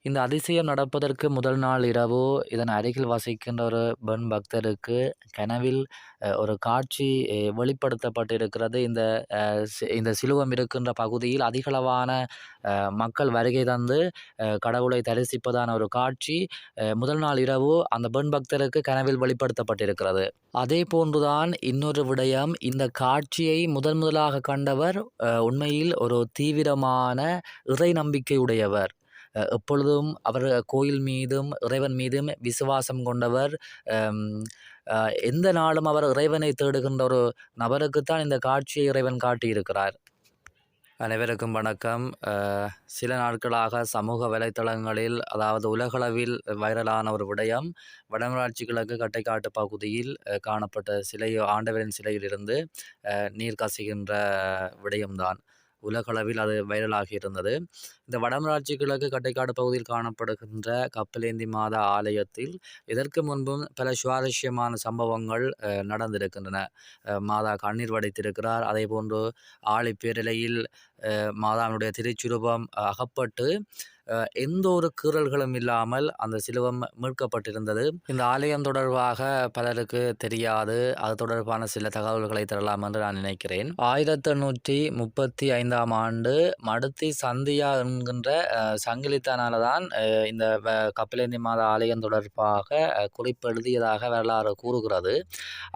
இந்த அதிசயம் நடப்பதற்கு முதல் நாள் இரவு இதன் அருகில் வசிக்கின்ற ஒரு பெண் பக்தருக்கு கனவில் ஒரு காட்சி வெளிப்படுத்தப்பட்டிருக்கிறது. இந்த சிலுவம் இருக்கின்ற பகுதியில் அதிகளவான மக்கள் வருகை தந்து கடவுளை தரிசிப்பதான ஒரு காட்சி முதல் நாள் இரவு அந்த பெண் பக்தருக்கு கனவில் வெளிப்படுத்தப்பட்டிருக்கிறது. அதே போன்றுதான் இன்னொரு விடயம். இந்த காட்சியை முதலாக கண்டவர் உண்மையில் ஒரு தீவிரமான இறை நம்பிக்கையுடையவர். எப்பொழுதும் அவர் கோயில் மீதும் இறைவன் மீதும் விசுவாசம் கொண்டவர். அம் அ எந்த நாளும் அவர் இறைவனை தேடுகின்ற ஒரு நபருக்குத்தான் இந்த காட்சியை இறைவன் காட்டியிருக்கிறார். அனைவருக்கும் வணக்கம். சில நாட்களாக சமூக வலைத்தளங்களில், அதாவது உலகளவில் வைரலான ஒரு விடயம், வடமராட்சி கிழக்கு கட்டைக்காட்டு பகுதியில் காணப்பட்ட ஆண்டவரின் சிலையிலிருந்து நீர் கசிகின்ற விடயம்தான். உலகளவில் அது வைரலாகி இருந்தது. இந்த வடமராட்சி கிழக்கு கட்டைக்காடு பகுதியில் காணப்படுகின்ற கப்பலேந்தி மாதா ஆலயத்தில் இதற்கு முன்பும் பல சுவாரஸ்யமான சம்பவங்கள் நடந்திருக்கின்றன. மாதா கண்ணீர் வடித்திருக்கிறார். அதே போன்று ஆழிப்பேரலையில் மாதாவினுடைய திருச்சுரூபம் அகப்பட்டு எந்த ஒரு கீறல்களும் இல்லாமல் அந்த சிலுவம் மீட்கப்பட்டிருந்தது. இந்த ஆலயம் தொடர்பாக பலருக்கு தெரியாது. அது தொடர்பான சில தகவல்களை தரலாம் என்று நான் நினைக்கிறேன். 1835ஆம் ஆண்டு மடுத்தி சந்தியா என்கின்ற சங்கிலித்தானால தான் இந்த கப்பலேந்தி மாதா ஆலயம் தொடர்பாக குறிப்பு எழுதியதாக வரலாறு கூறுகிறது.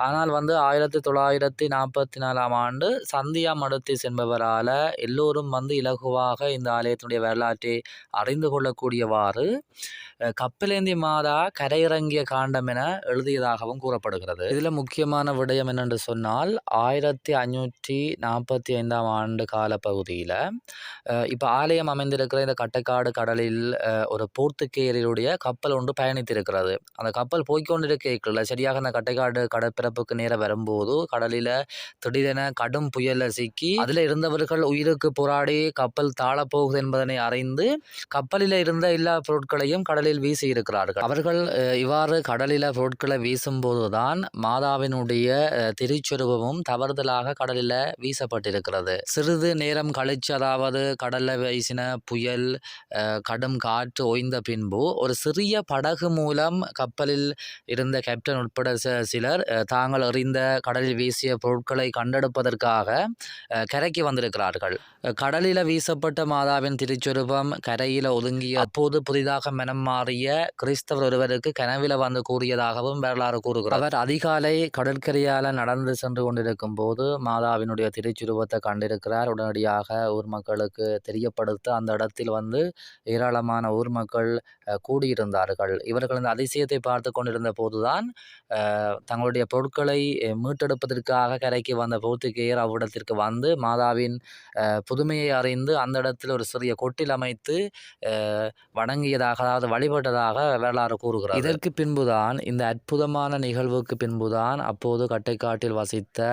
ஆனால் 1944ஆம் ஆண்டு சந்தியா மடுத்திஸ் என்பவரால் எல்லோரும் இலகுவாக இந்த ஆலயத்தினுடைய வரலாற்றை அறிந்து கொள்ளக்கூடியவாறு கப்பலேந்தி மாதா கரையிறங்கிய காண்டம் என எழுதியதாகவும் கூறப்படுகிறது. இதில் முக்கியமான விடயம் என்னென்று சொன்னால், 1545ஆம் ஆண்டு காலப்பகுதியில் இப்போ ஆலயம் அமைந்திருக்கிற இந்த கட்டைக்காடு கடலில் ஒரு போர்த்துகேயருடைய கப்பல் ஒன்று பயணித்திருக்கிறது. அந்த கப்பல் போய்கொண்டிருக்கல சரியாக அந்த கட்டைக்காடு கடற்பிறப்புக்கு நேரம் வரும்போது கடலில் திடீரென கடும் புயலில் சிக்கி அதில் இருந்தவர்கள் உயிருக்கு போராடி கப்பல் தாழப்போகுது என்பதனை அறிந்து கப்பலில் இருந்த எல்லா பொருட்களையும் கடலில் வீசி இருக்கிறார்கள். அவர்கள் இவ்வாறு கடலில் பொருட்களை வீசும்போதுதான் மாதாவினுடைய திருச்சொரூபமும் தவறுதலாக கடலில் வீசப்பட்டிருக்கிறது. சிறிது நேரம் கழிச்சு, அதாவது கடல்ல வீசின புயல் கடும் காற்று ஓய்ந்த பின்பு ஒரு சிறிய படகு மூலம் கப்பலில் இருந்த கேப்டன் உட்பட சிலர் தாங்கள் எறிந்த கடலில் வீசிய பொருட்களை கண்டெடுப்பதற்காக கரைக்கு வந்திருக்கிறார்கள். கடலில் வீசப்பட்ட மாதாவின் திருச்சொரூபம் கரையில் ஒதுங்கிய அப்போது புதிதாக மனம் மாறிய கிறிஸ்தவர் ஒருவருக்கு கனவில கூறியதாகவும் வரலாறு கூறுகிறார். அவர் அதிகாலை கடற்கரையால் நடந்து சென்று கொண்டிருக்கும் போது மாதாவினுடைய திருச்சுருவத்தை கண்டிருக்கிறார். உடனடியாக ஊர் மக்களுக்கு தெரியப்படுத்த அந்த இடத்தில் ஏராளமான ஊர் மக்கள் கூடியிருந்தார்கள். இவர்கள் இந்த அதிசயத்தை பார்த்து கொண்டிருந்த போதுதான் தங்களுடைய பொருட்களை மீட்டெடுப்பதற்காக கரைக்கு வந்த போர்த்துகேயர் அவ்விடத்திற்கு மாதாவின் புதுமையை அறிந்து அந்த இடத்தில் ஒரு சிறிய கொட்டில் அமைத்து வணங்கியதாக, அதாவது வழிபட்டதாக வரலாறு கூறுகிறது. இதற்கு பின்புதான், இந்த அற்புதமான நிகழ்வுக்கு பின்புதான் அப்போது கட்டைக்காட்டில் வசித்த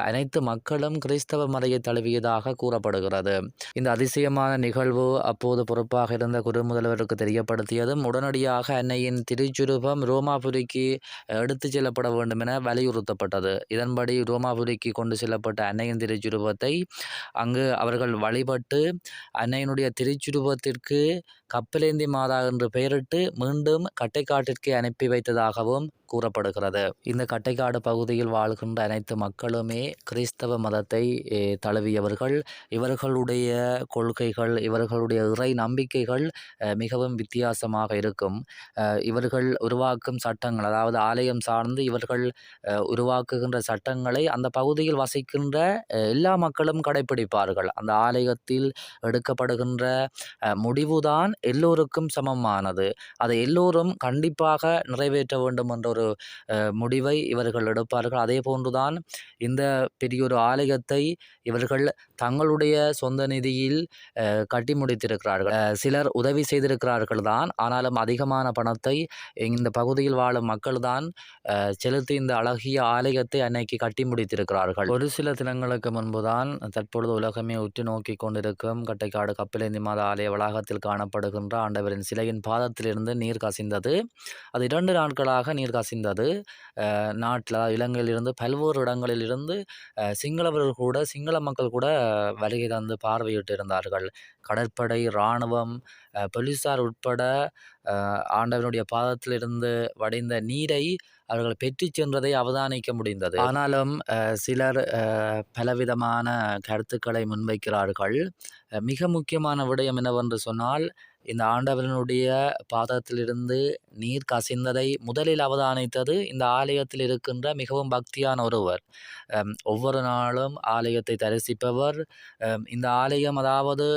அனைத்து மக்களும் கிறிஸ்தவ மறையை தழுவியதாக கூறப்படுகிறது. இந்த அதிசயமான நிகழ்வு அப்போது பொறுப்பாக இருந்த குறுமுதல்வருக்கு தெரியப்படுத்தியதும் உடனடியாக அன்னையின் திருச்சுரூபம் ரோமாபுரிக்கு எடுத்துச் செல்லப்பட வேண்டும் என வலியுறுத்தப்பட்டது. இதன்படி ரோமாபுரிக்கு கொண்டு செல்லப்பட்ட அன்னையின் திருச்சுரூபத்தை அங்கு அவர்கள் வழிபட்டு அன்னையினுடைய திருச்சுரூபத்திற்கு கப்பலேந்தி மாதா என்று பெயரிட்டு மீண்டும் கட்டைக்காட்டிற்கு அனுப்பி வைத்ததாகவும் கூறப்படுகிறது. இந்த கட்டைக்காடு பகுதியில் வாழ்கின்ற அனைத்து மக்களுமே கிறிஸ்தவ மதத்தை தழுவியவர்கள். இவர்களுடைய கொள்கைகள், இவர்களுடைய இறை நம்பிக்கைகள் மிகவும் வித்தியாசமாக இருக்கும். இவர்கள் உருவாக்கும் சட்டங்கள், அதாவது ஆலயம் சார்ந்து இவர்கள் உருவாக்குகின்ற சட்டங்களை அந்த பகுதியில் வசிக்கின்ற எல்லா மக்களும் கடைபிடிப்பார்கள். அந்த ஆலயத்தில் எடுக்கப்படுகின்ற முடிவுதான் எல்லோருக்கும் சமமானது. அதை எல்லோரும் கண்டிப்பாக நிறைவேற்ற வேண்டும் என்ற ஒரு முடிவை இவர்கள் எடுப்பார்கள். அதே போன்றுதான் இந்த பெரியொரு ஆலயத்தை இவர்கள் தங்களுடைய சொந்த நிதியில் கட்டி முடித்திருக்கிறார்கள். சிலர் உதவி செய்திருக்கிறார்கள் தான், ஆனாலும் அதிகமான பணத்தை இந்த பகுதியில் வாழும் மக்கள் தான் செலுத்தி இந்த அழகிய ஆலயத்தை அன்னைக்கு கட்டி முடித்திருக்கிறார்கள். ஒரு சில தினங்களுக்கு முன்புதான் தற்பொழுது உலகமே உற்று நோக்கி கொண்டிருக்கும் கட்டைக்காடு கப்பலேந்தி மாதா ஆலய வளாகத்தில் காணப்படுகின்ற ஆண்டவரின் சிலையின் பாதத்திலிருந்து நீர் கசிந்தது. அது 2 நாட்களாக நீர் கசிந்தது. நாட்டில் இலங்கையிலிருந்து பல்வேறு இடங்களிலிருந்து சிங்களவர்கள் கூட சிங்கள மக்கள் கூட வருகை தந்து பார்வையிட்டு இருந்தார்கள். கடற்படை, இராணுவம், போலீசார் உட்பட ஆண்டவனுடைய பாதத்திலிருந்து வடிந்த நீரை அவர்கள் பெற்றுச் சென்றதை அவதானிக்க முடிந்தது. ஆனாலும் சிலர் பலவிதமான கருத்துக்களை முன்வைக்கிறார்கள். மிக முக்கியமான விடயம் என்னவென்று சொன்னால், இந்த ஆண்டவனுடைய பாதத்திலிருந்து நீர் கசிந்ததை முதலில் அவதானித்தது இந்த ஆலயத்தில் இருக்கின்ற மிகவும் பக்தியான ஒருவர். ஒவ்வொரு நாளும் ஆலயத்தை தரிசிப்பவர். இந்த ஆலயம் அதாவது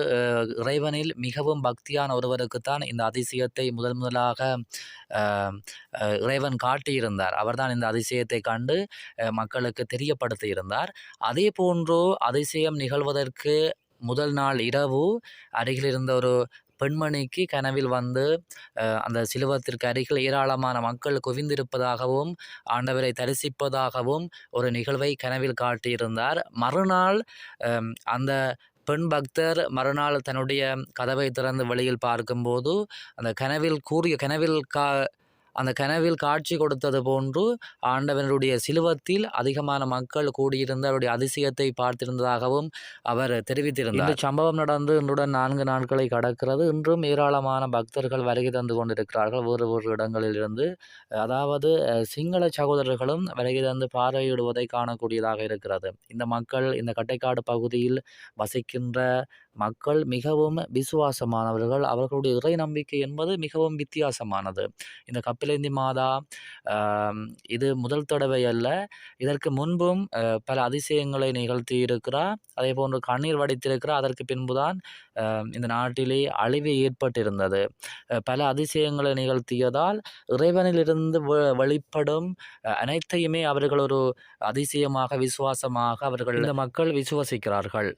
இறைவனில் மிகவும் பக்தியான ஒருவருக்குத்தான் இந்த அதிசயத்தை முதலாக இறைவன் காட்டியிருந்தார். அவர்தான் இந்த அதிசயத்தை கண்டு மக்களுக்கு தெரியப்படுத்தியிருந்தார். அதே போன்று அதிசயம் நிகழ்வதற்கு முதல் நாள் இரவு அருகில் இருந்த ஒரு பெண்மணிக்கு கனவில் வந்து அந்த சிலுவத்திற்கு அருகில் ஏராளமான மக்கள் குவிந்திருப்பதாகவும் ஆண்டவரை தரிசிப்பதாகவும் ஒரு நிகழ்வை கனவில் காட்டியிருந்தார். மறுநாள் அந்த பெண் பக்தர் மறுநாள் தன்னுடைய கதவை திறந்து வெளியில் பார்க்கும்போது அந்த கனவில் காட்சி கொடுத்தது போன்று ஆண்டவனுடைய சிலுவத்தில் அதிகமான மக்கள் கூடியிருந்த அவருடைய அதிசயத்தை பார்த்திருந்ததாகவும் அவர் தெரிவித்திருந்தார். இந்த சம்பவம் நடந்து இன்றுடன் 4 நாட்களை கடக்கிறது. இன்றும் ஏராளமான பக்தர்கள் வருகை தந்து கொண்டிருக்கிறார்கள் வேறு இடங்களில் இருந்து. அதாவது சிங்கள சகோதரர்களும் வருகை தந்து பார்வையிடுவதை காணக்கூடியதாக இருக்கிறது. இந்த மக்கள் இந்த கட்டைக்காடு பகுதியில் வசிக்கின்ற மக்கள் மிகவும் விசுவாசமானவர்கள். அவர்களுடைய இறை நம்பிக்கை என்பது மிகவும் வித்தியாசமானது. இந்த கப்பிலேந்தி மாதா இது முதல் தடவை அல்ல. இதற்கு முன்பும் பல அதிசயங்களை நிகழ்த்தி இருக்கிறார். அதே போன்று கண்ணீர் வடித்திருக்கிறார். அதற்கு பின்புதான் இந்த நாட்டிலே அழிவு ஏற்பட்டிருந்தது. பல அதிசயங்களை நிகழ்த்தியதால் இறைவனிலிருந்து வெளிப்படும் அனைத்தையுமே அவர்கள் ஒரு அதிசயமாக விசுவாசமாக அவர்கள் இந்த மக்கள் விசுவசிக்கிறார்கள்.